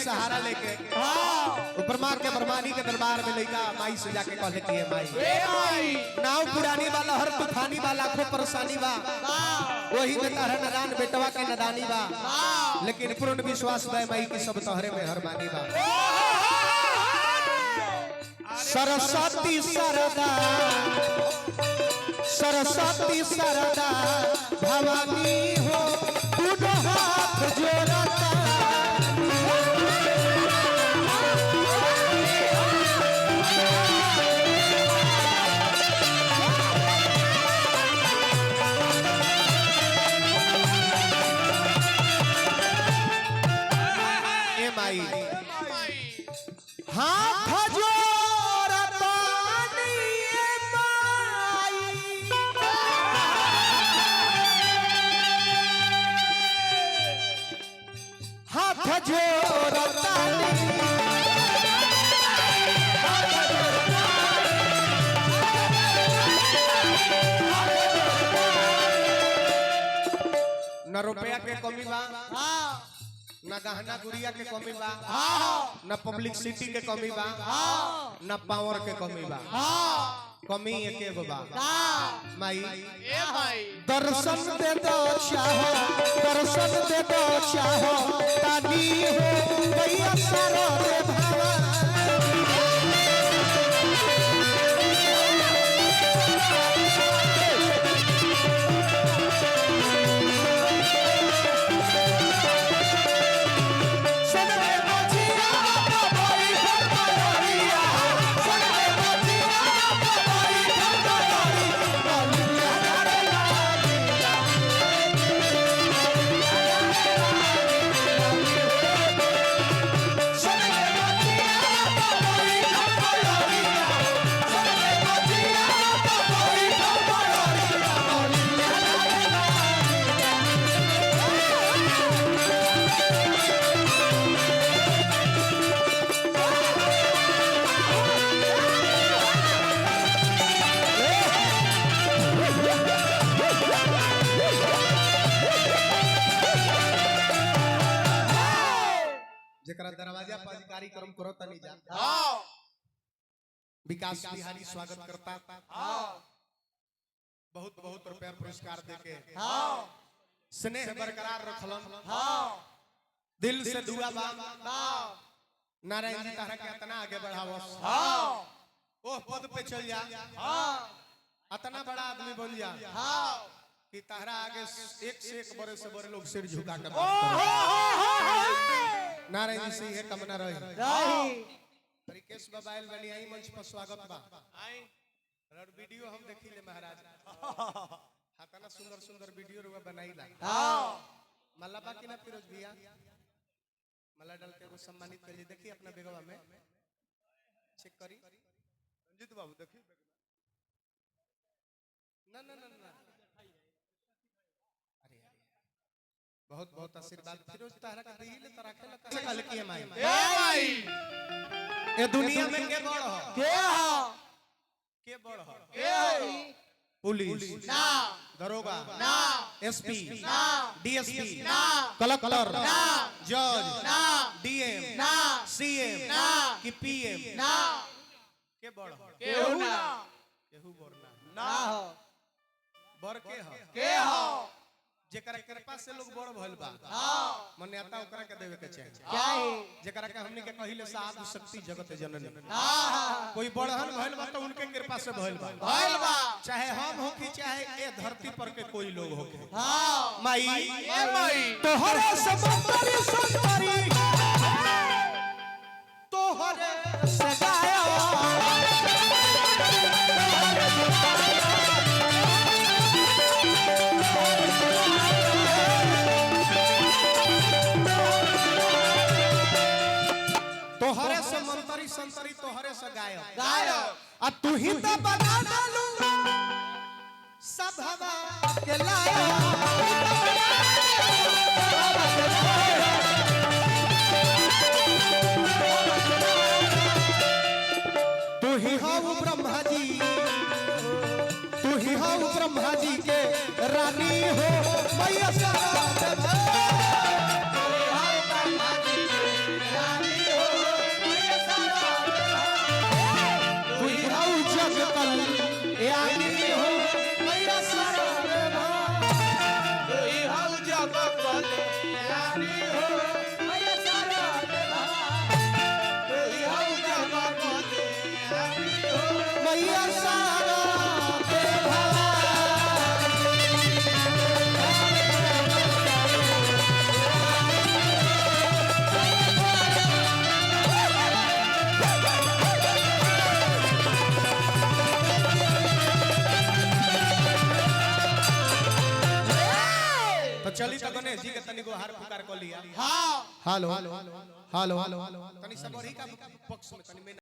सहारा लेके ब्रह्मा के ब्रह्मानी के दरबार में लइका माई से जाके कहले कि हे माई नाव पुरानी वाला हर तूफानी वाला खूब परेशानी बा वही में तारा नारायण बेटवा के नदानी बा लेकिन पूर्ण विश्वास बा माई की सब तोहरे में हर मानी बा सरस्वती सरदा सरस्वती सरदा भवानी हो दोनों हाथ जोड़ता ए माई हाथ जोड़ता हाथ जोड़ता न रुपया के कमी बा न गहना गुड़िया के कमी बा न पब्लिसिटी के कमी बा न पावर के कमी बा कमी एक एगो बा माई दर्शन दे दो चाहो दर्शन दे दो चाहो तानी हो भैया सारो रे भावा दरवाजा पर कार्यक्रम करो तनी जा विकास बिहारी स्वागत करता बहुत बहुत रुपया पुरस्कार देके स्नेह बरकरार रखलन दिल से दुआ बा नारायण जी तारा के इतना आगे बढ़ावस ओह पद पे चल जा इतना बड़ा आदमी बन जा कि तारा आगे एक से एक बड़े से बड़े लोग सिर झुका कर नारायण जी से यह कामना रही परिकेश मोबाइल बनी आई मंच पर स्वागत बा आई और वीडियो हम देखी ले महाराज हाथना सुंदर सुंदर वीडियो रुआ बनाईला मल्लाबा की ना फिरोज भैया मला डाल के को सम्मानित करिए देखिए अपना बेगवा में चेक करी रंजीत बाबू देखिए ना ना ना ना बहुत बहुत आशीर्वाद फिरोज तारा का दिल तारा के कल की है माई ए माई ए दुनिया में के बड़ हो के बड़ हो के पुलिस ना दरोगा ना एसपी ना डीएसपी ना कलेक्टर ना जज ना डीएम ना सीएम ना कि पीएम ना के बड़ हो केहू ना केहू बड़ ना हो बड़ के हो जेकरा कृपा से लोग बड़ भइल बा मान्यता ओकरा के देवे के चाहिए क्या है जेकरा के हमनी के कहिले साधु शक्ति जगत जननी कोई बड़हन भइल बा तो उनके कृपा से भइल बा चाहे हम हो कि चाहे ए धरती पर के कोई लोग हो माई तोहरे समुंदरी सुंदरी तोहरे सगाया तोहरे से मंतरी संतरी तोहरे से गायब आ तू ही तो बना डालू सब हवा के लाया तू ही हो ब्रह्मा जी तू ही हो ब्रह्मा जी के रानी हो मैया मैया सारा के तो चली तो गणेश जी के तनी को हार पुकार कर लिया। हां हेलो हेलो हेलो तनी सब और ही का पक्ष में तनी